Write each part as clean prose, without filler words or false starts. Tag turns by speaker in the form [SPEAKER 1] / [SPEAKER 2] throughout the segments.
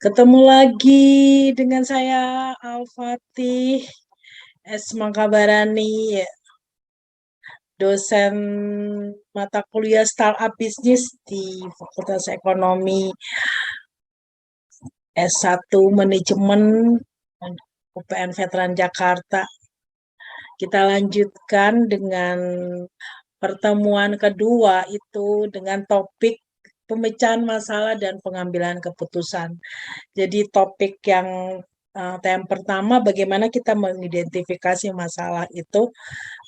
[SPEAKER 1] Ketemu lagi dengan saya Al-Fatih S. Mangkabarani, ya, dosen mata kuliah Startup Business di Fakultas Ekonomi S1 Manajemen UPN Veteran Jakarta. Kita lanjutkan dengan pertemuan kedua itu dengan topik pemecahan masalah dan pengambilan keputusan. Jadi topik yang pertama, bagaimana kita mengidentifikasi masalah itu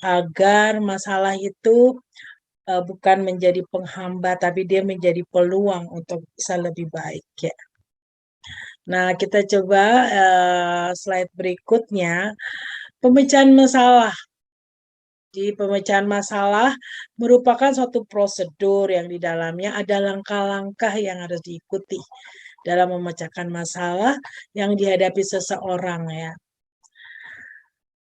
[SPEAKER 1] agar masalah itu bukan menjadi penghambat, tapi dia menjadi peluang untuk bisa lebih baik, ya. Nah, kita coba slide berikutnya, pemecahan masalah. Di pemecahan masalah merupakan suatu prosedur yang di dalamnya ada langkah-langkah yang harus diikuti dalam memecahkan masalah yang dihadapi seseorang, ya.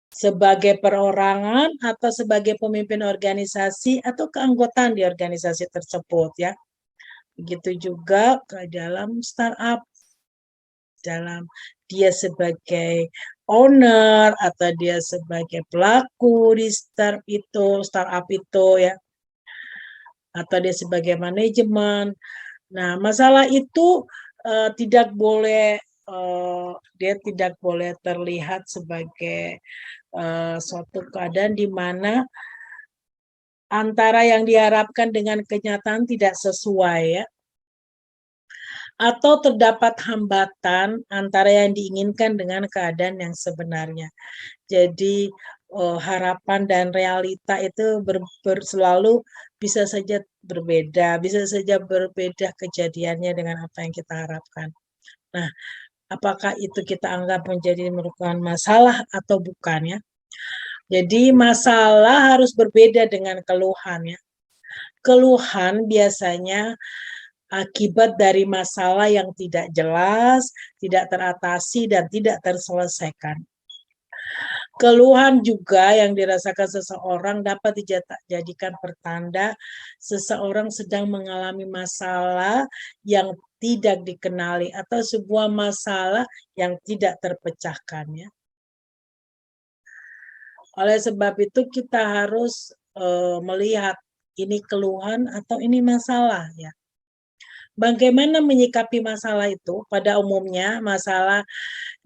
[SPEAKER 1] Sebagai perorangan atau sebagai pemimpin organisasi atau keanggotaan di organisasi tersebut, ya. Begitu juga ke dalam startup, dalam dia sebagai owner atau dia sebagai pelaku di startup itu, ya, atau dia sebagai manajemen. Nah, masalah itu tidak boleh dia tidak boleh terlihat sebagai suatu keadaan di mana antara yang diharapkan dengan kenyataan tidak sesuai, ya, atau terdapat hambatan antara yang diinginkan dengan keadaan yang sebenarnya. Jadi harapan dan realita itu selalu bisa saja berbeda kejadiannya dengan apa yang kita harapkan. Nah, apakah itu kita anggap menjadi merupakan masalah atau bukan, ya? Jadi masalah harus berbeda dengan keluhan, ya. Keluhan biasanya akibat dari masalah yang tidak jelas, tidak teratasi, dan tidak terselesaikan. Keluhan juga yang dirasakan seseorang dapat dijadikan pertanda seseorang sedang mengalami masalah yang tidak dikenali atau sebuah masalah yang tidak terpecahkan, ya. Oleh sebab itu kita harus melihat ini keluhan atau ini masalah, ya. Bagaimana menyikapi masalah itu? Pada umumnya masalah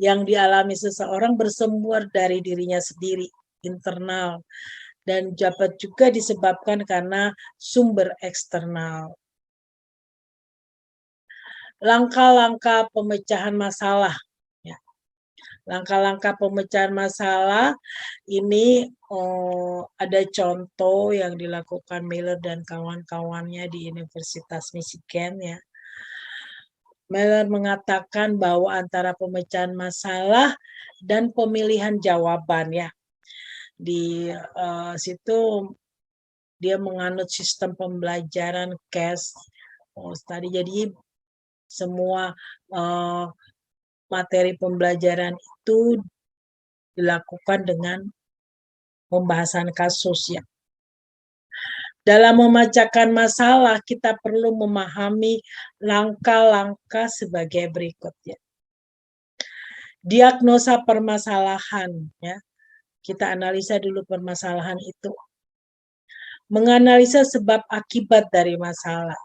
[SPEAKER 1] yang dialami seseorang bersumber dari dirinya sendiri, internal, dan dapat juga disebabkan karena sumber eksternal. Langkah-langkah pemecahan masalah, ya. Langkah-langkah pemecahan masalah ini ada contoh yang dilakukan Miller dan kawan-kawannya di Universitas Michigan, ya. Miller mengatakan bahwa antara pemecahan masalah dan pemilihan jawaban, ya. Di situ dia menganut sistem pembelajaran case study. Jadi semua materi pembelajaran itu dilakukan dengan pembahasan kasus, ya. Dalam memecahkan masalah, kita perlu memahami langkah-langkah sebagai berikut, ya. Diagnosa permasalahan, ya. Kita analisa dulu permasalahan itu. Menganalisa sebab akibat dari masalah.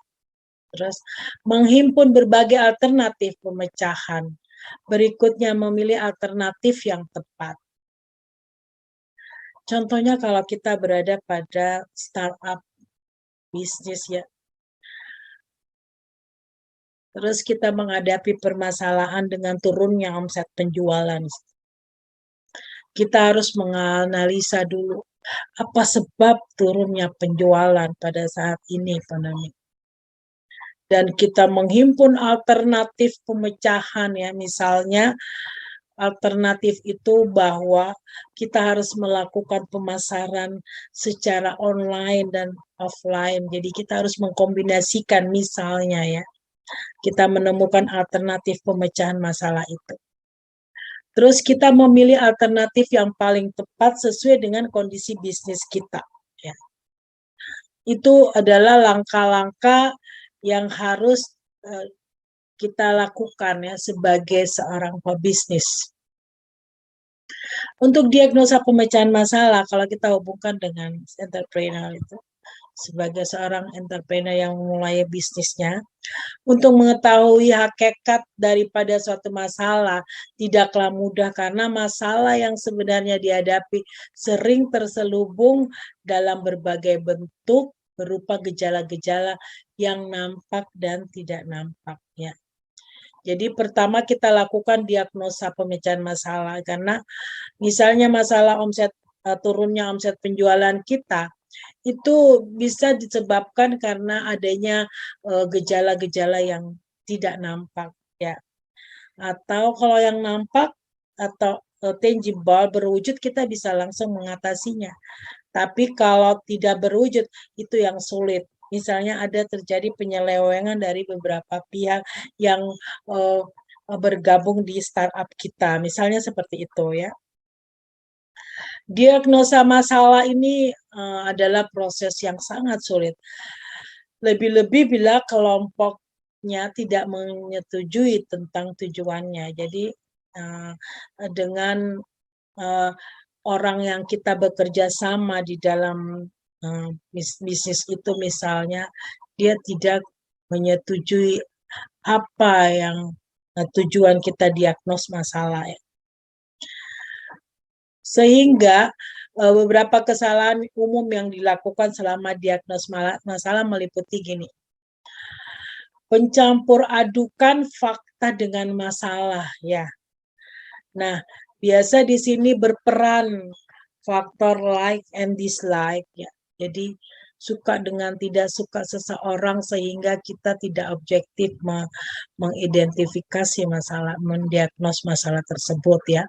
[SPEAKER 1] Terus menghimpun berbagai alternatif pemecahan. Berikutnya memilih alternatif yang tepat. Contohnya kalau kita berada pada startup bisnis, ya. Terus kita menghadapi permasalahan dengan turunnya omset penjualan. Kita harus menganalisa dulu apa sebab turunnya penjualan pada saat ini pandemi. Dan kita menghimpun alternatif pemecahan, ya. Misalnya alternatif itu bahwa kita harus melakukan pemasaran secara online dan offline. Jadi kita harus mengkombinasikan, misalnya, ya. Kita menemukan alternatif pemecahan masalah itu. Terus kita memilih alternatif yang paling tepat sesuai dengan kondisi bisnis kita, ya. Itu adalah langkah-langkah yang harus kita lakukan ya sebagai seorang pebisnis. Untuk diagnosa pemecahan masalah, kalau kita hubungkan dengan entrepreneur itu, sebagai seorang entrepreneur yang memulai bisnisnya, untuk mengetahui hakikat daripada suatu masalah tidaklah mudah karena masalah yang sebenarnya dihadapi sering terselubung dalam berbagai bentuk berupa gejala-gejala yang nampak dan tidak nampak ya. Jadi pertama kita lakukan diagnosa pemecahan masalah karena misalnya masalah turunnya omset penjualan kita itu bisa disebabkan karena adanya gejala-gejala yang tidak nampak ya. Atau kalau yang nampak atau tangible berwujud kita bisa langsung mengatasinya. Tapi kalau tidak berwujud itu yang sulit. Misalnya ada terjadi penyelewengan dari beberapa pihak yang bergabung di startup kita. Misalnya seperti itu ya. Diagnosa masalah ini adalah proses yang sangat sulit. Lebih-lebih bila kelompoknya tidak menyetujui tentang tujuannya. Jadi dengan orang yang kita bekerja sama di dalam bisnis itu misalnya, dia tidak menyetujui apa yang tujuan kita diagnos masalah ya. Sehingga beberapa kesalahan umum yang dilakukan selama diagnos masalah meliputi gini. Pencampur adukan fakta dengan masalah ya. Nah, biasa di sini berperan faktor like and dislike ya. Jadi suka dengan tidak suka seseorang sehingga kita tidak objektif mengidentifikasi masalah, mendiagnos masalah tersebut ya.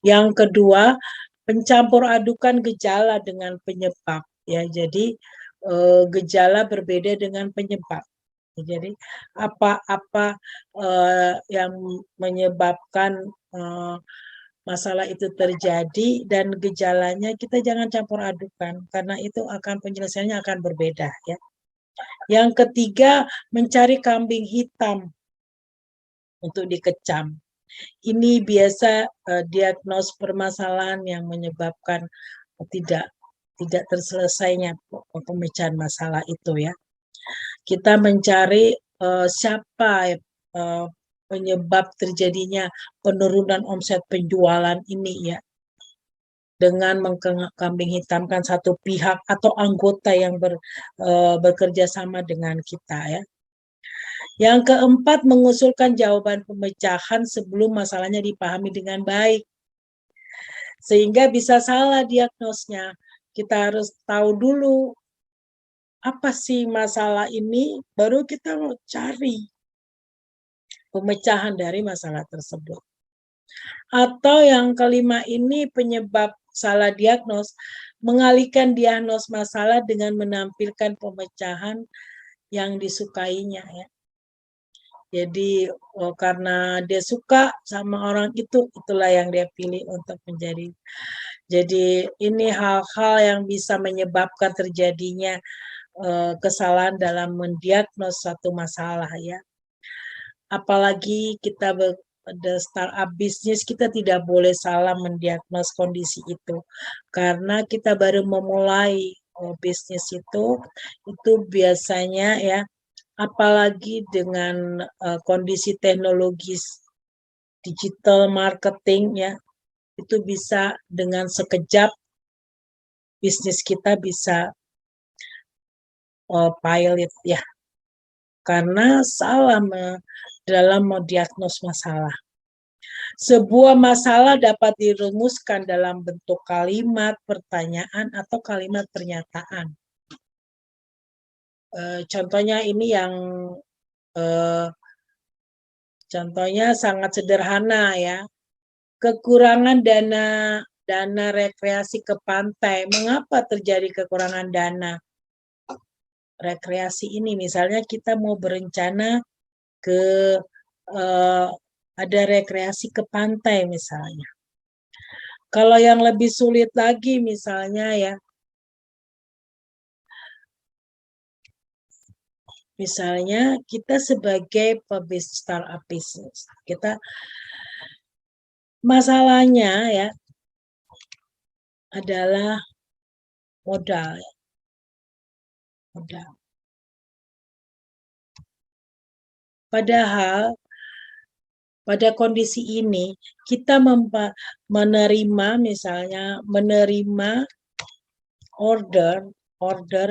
[SPEAKER 1] Yang kedua, pencampur adukan gejala dengan penyebab ya. Jadi gejala berbeda dengan penyebab. Jadi apa-apa yang menyebabkan masalah itu terjadi dan gejalanya kita jangan campur adukan karena itu akan penyelesaiannya akan berbeda ya. Yang ketiga, mencari kambing hitam untuk dikecam. Ini biasa diagnos permasalahan yang menyebabkan tidak terselesainya pemecahan masalah itu ya. Kita mencari siapa penyebab terjadinya penurunan omset penjualan ini ya. Dengan mengkambing hitamkan satu pihak atau anggota yang bekerja sama dengan kita ya. Yang keempat, mengusulkan jawaban pemecahan sebelum masalahnya dipahami dengan baik. Sehingga bisa salah diagnosnya. Kita harus tahu dulu apa sih masalah ini, baru kita mau cari pemecahan dari masalah tersebut. Atau yang kelima ini penyebab salah diagnos, mengalihkan diagnos masalah dengan menampilkan pemecahan yang disukainya ya. Jadi karena dia suka sama orang itu, itulah yang dia pilih untuk menjadi. Jadi ini hal-hal yang bisa menyebabkan terjadinya kesalahan dalam mendiagnos satu masalah ya. Apalagi kita pada startup bisnis kita tidak boleh salah mendiagnos kondisi itu karena kita baru memulai bisnis itu biasanya ya apalagi dengan kondisi teknologis digital marketing ya itu bisa dengan sekejap bisnis kita bisa pilot ya karena salah dalam mendiagnos masalah. Sebuah masalah dapat dirumuskan dalam bentuk kalimat, pertanyaan, atau kalimat pernyataan. Contohnya ini yang contohnya sangat sederhana ya. Kekurangan dana rekreasi ke pantai. Mengapa terjadi kekurangan dana rekreasi ini? Misalnya kita mau berencana ke ada rekreasi ke pantai misalnya. Kalau yang lebih sulit lagi misalnya ya, Misalnya kita sebagai startup business, kita masalahnya ya adalah modal. Modal. Padahal pada kondisi ini kita menerima misalnya order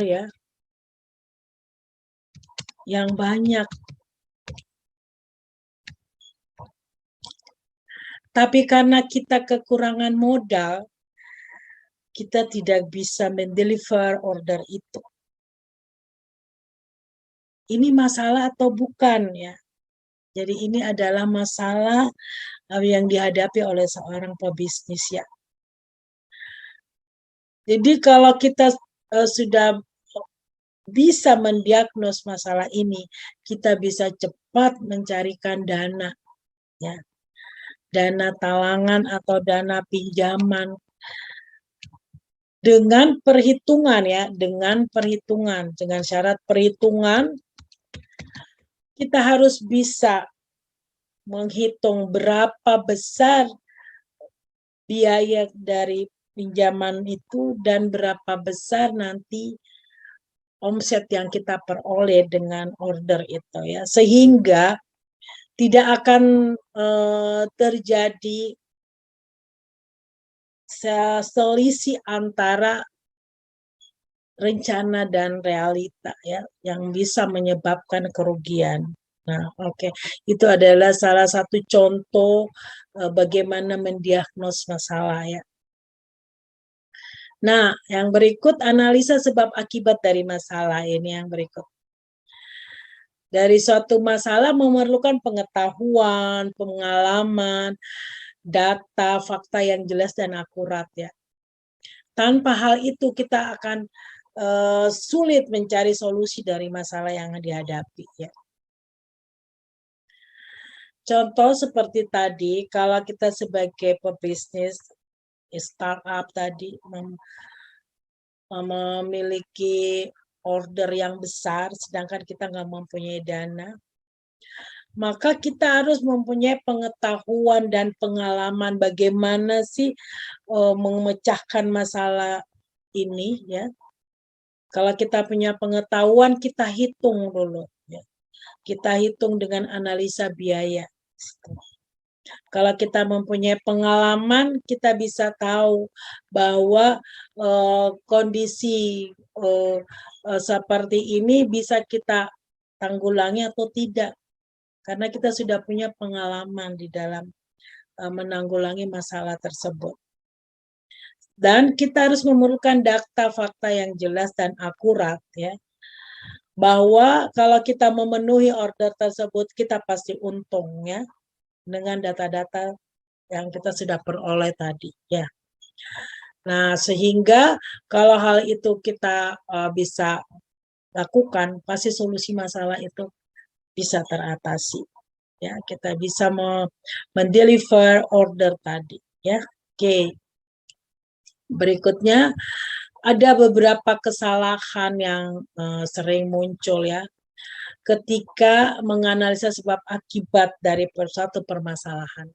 [SPEAKER 1] ya yang banyak. Tapi karena kita kekurangan modal, kita tidak bisa mendeliver order itu. Ini masalah atau bukan ya? Jadi ini adalah masalah yang dihadapi oleh seorang pebisnis ya. Jadi kalau kita sudah bisa mendiagnos masalah ini, kita bisa cepat mencarikan dana ya. Dana talangan atau dana pinjaman dengan perhitungan ya, dengan syarat perhitungan kita harus bisa menghitung berapa besar biaya dari pinjaman itu dan berapa besar nanti omset yang kita peroleh dengan order itu ya, sehingga tidak akan terjadi selisih antara rencana dan realita ya, yang bisa menyebabkan kerugian. Nah, oke. Itu adalah salah satu contoh bagaimana mendiagnos masalah ya. Nah, yang berikut analisa sebab akibat dari masalah ini yang berikut. Dari suatu masalah memerlukan pengetahuan, pengalaman, data, fakta yang jelas dan akurat ya. Tanpa hal itu kita akan sulit mencari solusi dari masalah yang dihadapi ya. Contoh seperti tadi, kalau kita sebagai pebisnis startup tadi memiliki order yang besar, sedangkan kita nggak mempunyai dana, maka kita harus mempunyai pengetahuan dan pengalaman bagaimana sih memecahkan masalah ini ya. Kalau kita punya pengetahuan, kita hitung dulu ya. Kita hitung dengan analisa biaya. Kalau kita mempunyai pengalaman, kita bisa tahu bahwa kondisi seperti ini bisa kita tanggulangi atau tidak. Karena kita sudah punya pengalaman di dalam menanggulangi masalah tersebut. Dan kita harus memerlukan data fakta yang jelas dan akurat ya. Bahwa kalau kita memenuhi order tersebut, kita pasti untung ya. Dengan data-data yang kita sudah peroleh tadi ya. Nah, sehingga kalau hal itu kita bisa lakukan, pasti solusi masalah itu bisa teratasi. Ya, kita bisa mendeliver order tadi ya. Oke. Berikutnya ada beberapa kesalahan yang sering muncul ya ketika menganalisa sebab akibat dari suatu permasalahan.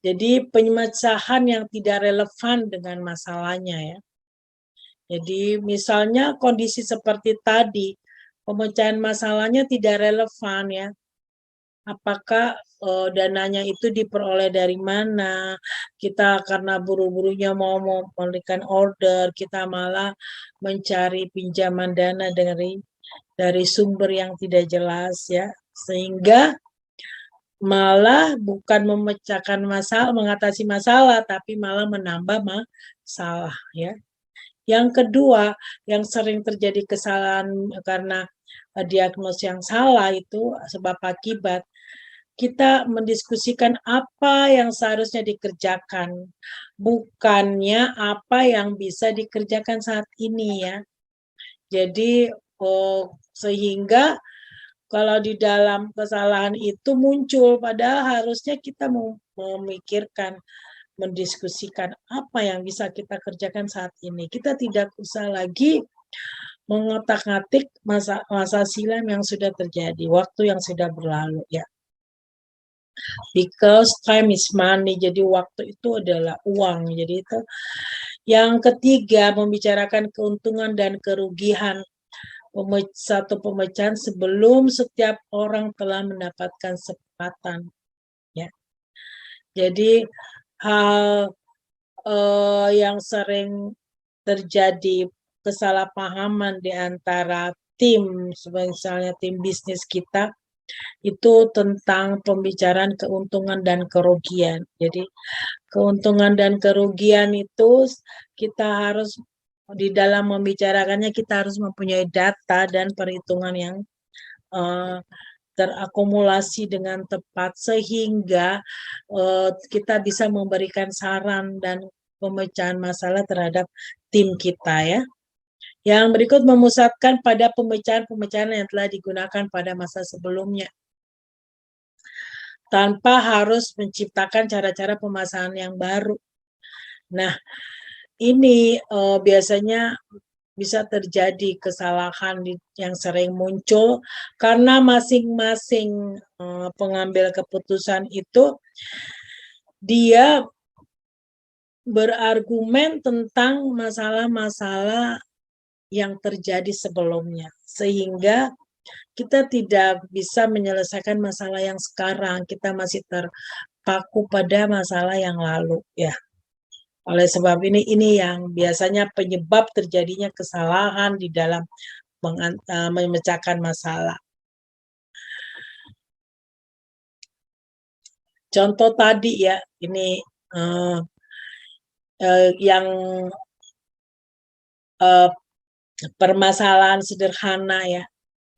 [SPEAKER 1] Jadi pemecahan yang tidak relevan dengan masalahnya ya. Jadi misalnya kondisi seperti tadi, pemecahan masalahnya tidak relevan ya. Apakah dananya itu diperoleh dari mana? Kita karena buru-burunya mau memberikan order, kita malah mencari pinjaman dana dari sumber yang tidak jelas ya, sehingga malah bukan memecahkan masalah, mengatasi masalah, tapi malah menambah masalah ya. Yang kedua, yang sering terjadi kesalahan karena diagnos yang salah itu sebab akibat, kita mendiskusikan apa yang seharusnya dikerjakan, bukannya apa yang bisa dikerjakan saat ini ya. Jadi sehingga kalau di dalam kesalahan itu muncul, padahal harusnya kita memikirkan, mendiskusikan apa yang bisa kita kerjakan saat ini. Kita tidak usah lagi mengotak-atik masa silam yang sudah terjadi, waktu yang sudah berlalu ya. Because time is money, jadi waktu itu adalah uang. Jadi itu yang ketiga, membicarakan keuntungan dan kerugian satu pemecahan sebelum setiap orang telah mendapatkan kesempatan ya. Jadi hal yang sering terjadi kesalahpahaman di antara tim, misalnya tim bisnis kita, itu tentang pembicaraan keuntungan dan kerugian. Jadi keuntungan dan kerugian itu kita harus di dalam membicarakannya, kita harus mempunyai data dan perhitungan yang terakumulasi dengan tepat sehingga kita bisa memberikan saran dan pemecahan masalah terhadap tim kita ya. Yang berikut memusatkan pada pemecahan-pemecahan yang telah digunakan pada masa sebelumnya, tanpa harus menciptakan cara-cara pemasaran yang baru. Nah, ini biasanya bisa terjadi kesalahan yang sering muncul karena masing-masing pengambil keputusan itu dia berargumen tentang masalah-masalah yang terjadi sebelumnya, sehingga kita tidak bisa menyelesaikan masalah yang sekarang, kita masih terpaku pada masalah yang lalu ya. Oleh sebab ini yang biasanya penyebab terjadinya kesalahan di dalam memecahkan masalah. Contoh tadi ya, ini yang permasalahan sederhana ya,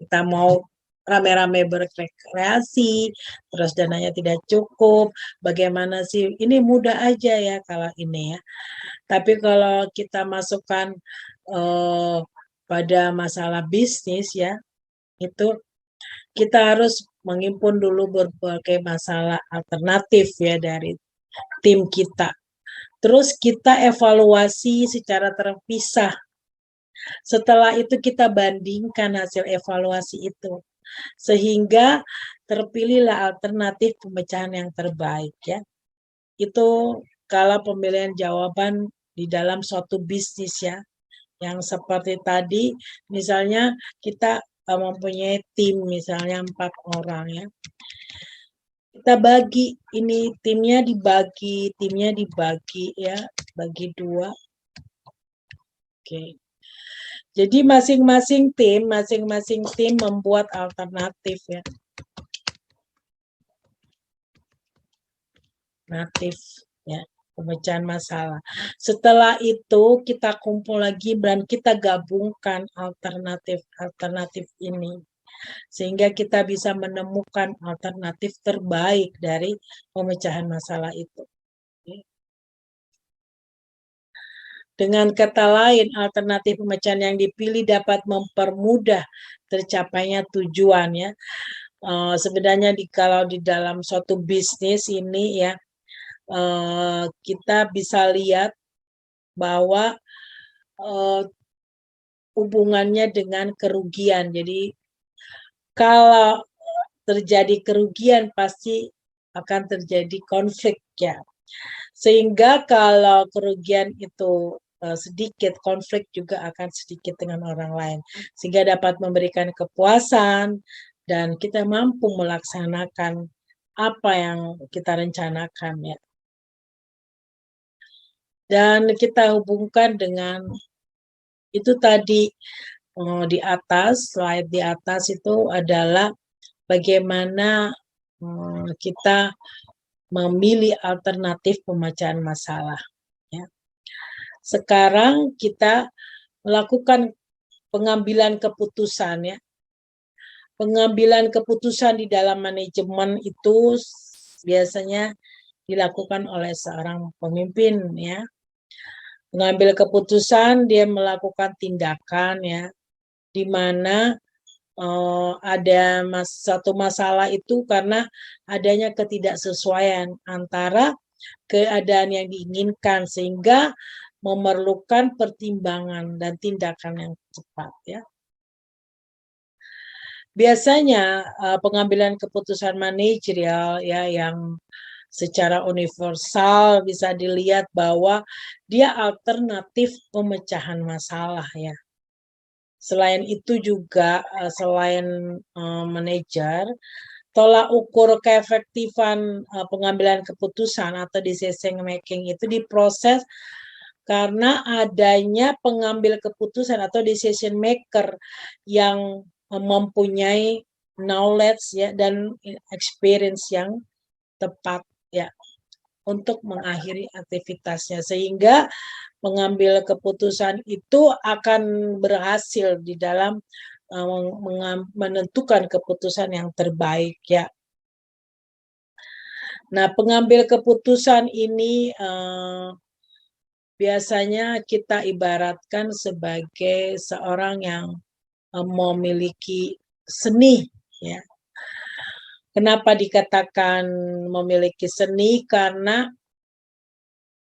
[SPEAKER 1] kita mau rame-rame berrekreasi, terus dananya tidak cukup, bagaimana sih, ini mudah aja ya kalau ini ya. Tapi kalau kita masukkan pada masalah bisnis ya, itu kita harus menghimpun dulu berbagai masalah alternatif ya dari tim kita. Terus kita evaluasi secara terpisah. Setelah itu kita bandingkan hasil evaluasi itu. Sehingga terpilihlah alternatif pemecahan yang terbaik ya. Itu kalau pemilihan jawaban di dalam suatu bisnis ya. Yang seperti tadi, misalnya kita mempunyai tim misalnya 4 orang ya. Kita bagi, ini timnya dibagi ya, bagi 2. Oke. Jadi masing-masing tim membuat alternatif ya. Alternatif ya, pemecahan masalah. Setelah itu kita kumpul lagi dan kita gabungkan alternatif ini. Sehingga kita bisa menemukan alternatif terbaik dari pemecahan masalah itu. Dengan kata lain, alternatif pemecahan yang dipilih dapat mempermudah tercapainya tujuan ya. Sebenarnya kalau di dalam suatu bisnis ini ya, kita bisa lihat bahwa hubungannya dengan kerugian. Jadi kalau terjadi kerugian pasti akan terjadi konflik ya. Sehingga kalau kerugian itu sedikit, konflik juga akan sedikit dengan orang lain. Sehingga dapat memberikan kepuasan dan kita mampu melaksanakan apa yang kita rencanakan ya. Dan kita hubungkan dengan itu tadi di atas, slide di atas itu adalah bagaimana kita memilih alternatif pemecahan masalah. Ya. Sekarang kita melakukan pengambilan keputusan ya. Pengambilan keputusan di dalam manajemen itu biasanya dilakukan oleh seorang pemimpin ya. Mengambil keputusan, dia melakukan tindakan ya, di mana ada satu masalah itu karena adanya ketidaksesuaian antara keadaan yang diinginkan, sehingga memerlukan pertimbangan dan tindakan yang cepat ya. Biasanya pengambilan keputusan manajerial ya yang secara universal bisa dilihat bahwa dia alternatif pemecahan masalah ya. Selain itu juga selain manajer, tolak ukur keefektifan pengambilan keputusan atau decision making itu diproses karena adanya pengambil keputusan atau decision maker yang mempunyai knowledge ya dan experience yang tepat ya untuk mengakhiri aktivitasnya, sehingga mengambil keputusan itu akan berhasil di dalam menentukan keputusan yang terbaik ya. Nah, pengambil keputusan ini biasanya kita ibaratkan sebagai seorang yang memiliki seni ya. Kenapa dikatakan memiliki seni? Karena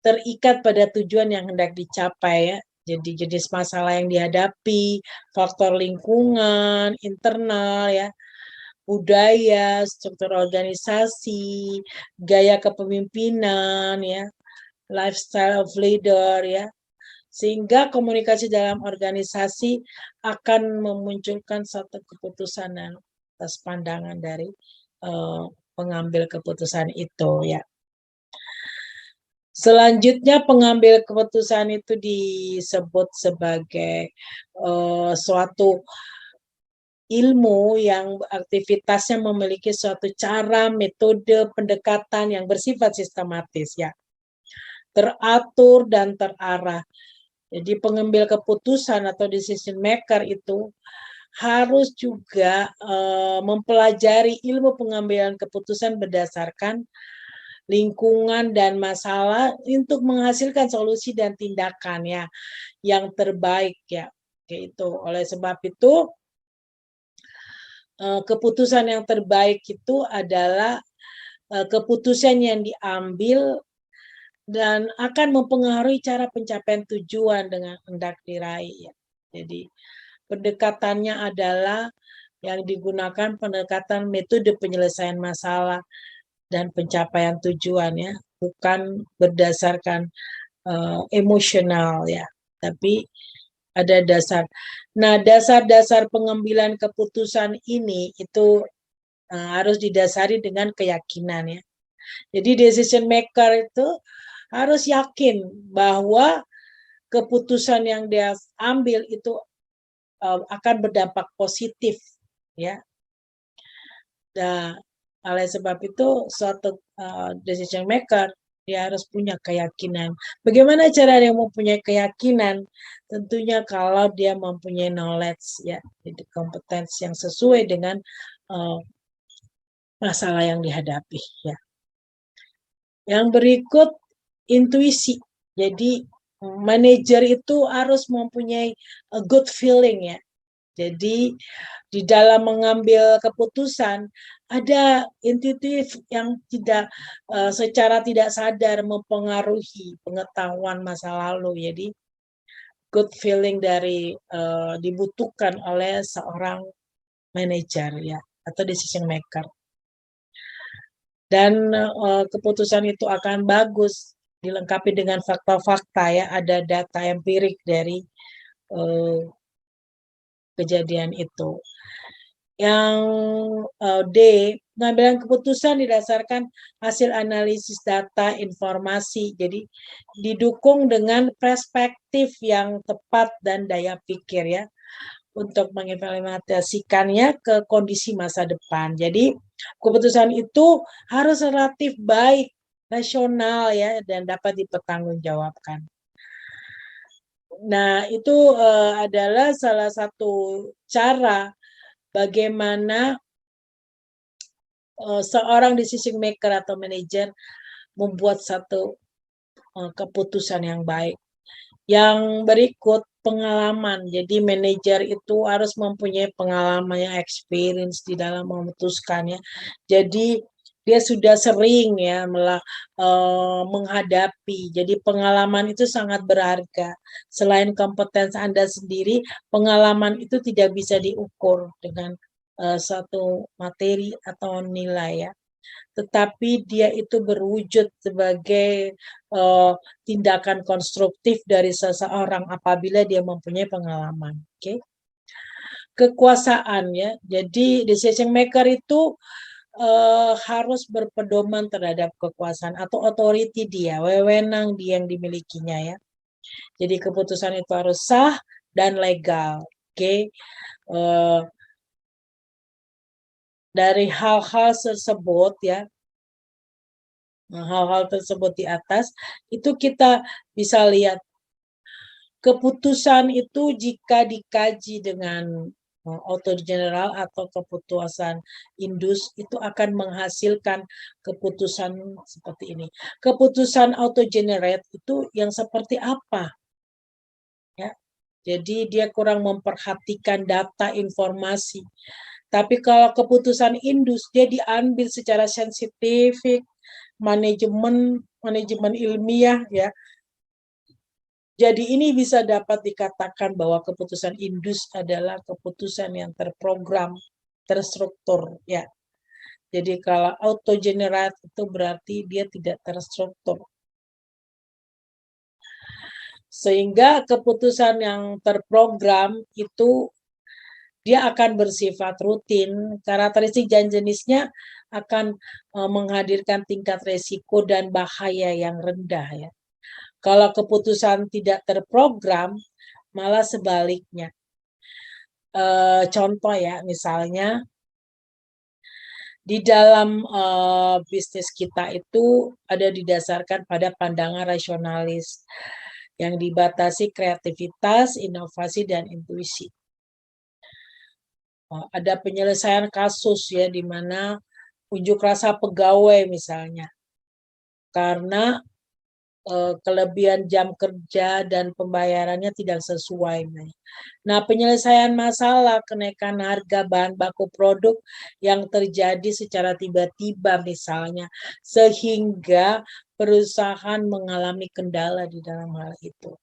[SPEAKER 1] terikat pada tujuan yang hendak dicapai ya. Jadi jenis masalah yang dihadapi, faktor lingkungan, internal ya, budaya, struktur organisasi, gaya kepemimpinan ya, lifestyle of leader ya. Sehingga komunikasi dalam organisasi akan memunculkan satu keputusan atas pandangan dari pengambil keputusan itu ya. Selanjutnya pengambil keputusan itu disebut sebagai suatu ilmu yang aktivitasnya memiliki suatu cara, metode, pendekatan yang bersifat sistematis ya. Teratur dan terarah. Jadi pengambil keputusan atau decision maker itu harus juga mempelajari ilmu pengambilan keputusan berdasarkan lingkungan dan masalah untuk menghasilkan solusi dan tindakan ya yang terbaik ya. Itu oleh sebab itu keputusan yang terbaik itu adalah keputusan yang diambil dan akan mempengaruhi cara pencapaian tujuan dengan hendak diraih ya. Jadi pendekatannya adalah yang digunakan pendekatan metode penyelesaian masalah dan pencapaian tujuan ya, bukan berdasarkan emosional ya, tapi ada dasar. Nah, dasar-dasar pengambilan keputusan ini itu harus didasari dengan keyakinan ya. Jadi decision maker itu harus yakin bahwa keputusan yang dia ambil itu akan berdampak positif ya. Nah, oleh sebab itu suatu decision maker dia harus punya keyakinan. Bagaimana cara dia mempunyai keyakinan? Tentunya kalau dia mempunyai knowledge ya, jadi kompetensi yang sesuai dengan masalah yang dihadapi ya. Yang berikut intuisi. Jadi manajer itu harus mempunyai a good feeling ya. Jadi di dalam mengambil keputusan ada intuitif yang tidak secara tidak sadar mempengaruhi pengetahuan masa lalu. Jadi good feeling dari dibutuhkan oleh seorang manajer ya atau decision maker. Dan keputusan itu akan bagus dilengkapi dengan fakta-fakta ya, ada data empirik dari kejadian itu. Yang D, pengambilan keputusan didasarkan hasil analisis data informasi, jadi didukung dengan perspektif yang tepat dan daya pikir ya untuk mengimplementasikannya ke kondisi masa depan. Jadi keputusan itu harus relatif baik, rasional ya dan dapat dipertanggungjawabkan. Nah, itu adalah salah satu cara bagaimana seorang decision maker atau manajer membuat satu keputusan yang baik. Yang berikut pengalaman. Jadi manajer itu harus mempunyai pengalaman yang experience di dalam memutuskannya. Jadi dia sudah sering ya menghadapi. Jadi pengalaman itu sangat berharga. Selain kompetensi Anda sendiri, pengalaman itu tidak bisa diukur dengan satu materi atau nilai ya. Tetapi dia itu berwujud sebagai tindakan konstruktif dari seseorang apabila dia mempunyai pengalaman. Oke. Kekuasaan ya. Jadi decision maker itu harus berpedoman terhadap kekuasaan atau authority dia, wewenang dia yang dimilikinya ya. Jadi keputusan itu harus sah dan legal. Oke. Dari hal-hal tersebut ya, hal-hal tersebut di atas itu kita bisa lihat keputusan itu jika dikaji dengan auto general atau keputusan indus itu akan menghasilkan keputusan seperti ini. Keputusan auto generate itu yang seperti apa? Ya. Jadi dia kurang memperhatikan data informasi. Tapi kalau keputusan indus dia diambil secara sensitif, manajemen ilmiah ya. Jadi ini bisa dapat dikatakan bahwa keputusan indus adalah keputusan yang terprogram, terstruktur ya. Jadi kalau auto generate itu berarti dia tidak terstruktur. Sehingga keputusan yang terprogram itu dia akan bersifat rutin. Karakteristik dan jenisnya akan menghadirkan tingkat resiko dan bahaya yang rendah ya. Kalau keputusan tidak terprogram, malah sebaliknya. Contoh ya, misalnya di dalam bisnis kita itu ada didasarkan pada pandangan rasionalis yang dibatasi kreativitas, inovasi, dan intuisi. Ada penyelesaian kasus ya, di mana unjuk rasa pegawai misalnya. Karena kelebihan jam kerja dan pembayarannya tidak sesuai. Nah, penyelesaian masalah kenaikan harga bahan baku produk yang terjadi secara tiba-tiba misalnya, sehingga perusahaan mengalami kendala di dalam hal itu.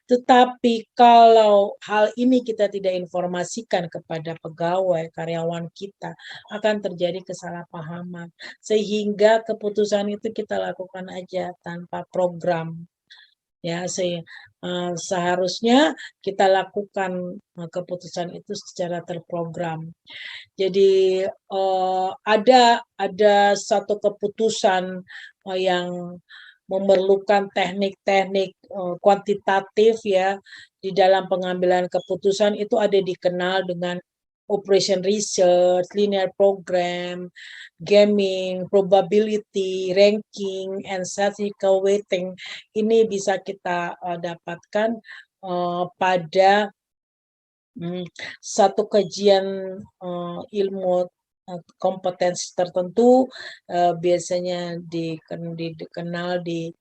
[SPEAKER 1] Tetapi kalau hal ini kita tidak informasikan kepada pegawai, karyawan kita, akan terjadi kesalahpahaman. Sehingga keputusan itu kita lakukan aja tanpa program. Ya, seharusnya kita lakukan keputusan itu secara terprogram. Jadi ada satu keputusan yang memerlukan teknik-teknik kuantitatif ya di dalam pengambilan keputusan itu ada dikenal dengan operation research, linear program, gaming, probability, ranking, and statistical weighting. Ini bisa kita dapatkan pada satu kajian ilmu kompetensi tertentu biasanya dikenal di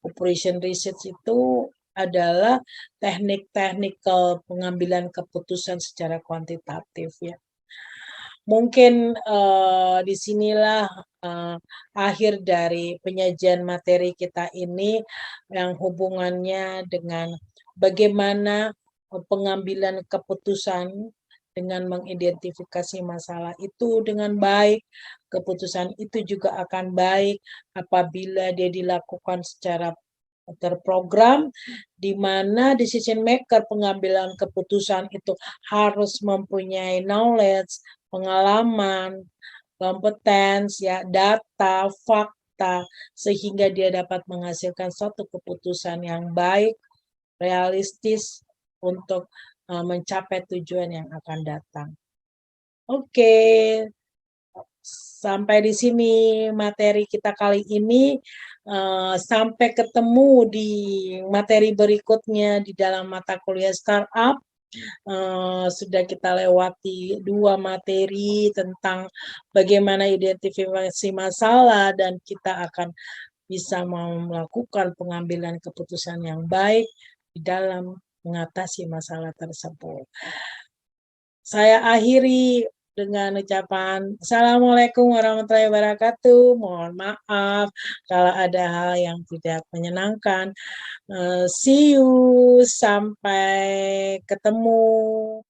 [SPEAKER 1] operation research itu adalah teknik-teknik pengambilan keputusan secara kuantitatif ya. Mungkin disinilah akhir dari penyajian materi kita ini yang hubungannya dengan bagaimana pengambilan keputusan dengan mengidentifikasi masalah itu dengan baik. Keputusan itu juga akan baik apabila dia dilakukan secara terprogram, di mana decision maker pengambilan keputusan itu harus mempunyai knowledge, pengalaman, kompetens, ya, data, fakta, sehingga dia dapat menghasilkan suatu keputusan yang baik, realistis untuk mencapai tujuan yang akan datang. Oke, sampai di sini materi kita kali ini. Sampai ketemu di materi berikutnya di dalam mata kuliah startup. Sudah kita lewati 2 materi tentang bagaimana identifikasi masalah dan kita akan bisa melakukan pengambilan keputusan yang baik di dalam mengatasi masalah tersebut. Saya akhiri dengan ucapan assalamualaikum warahmatullahi wabarakatuh. Mohon maaf kalau ada hal yang tidak menyenangkan. See you, sampai ketemu.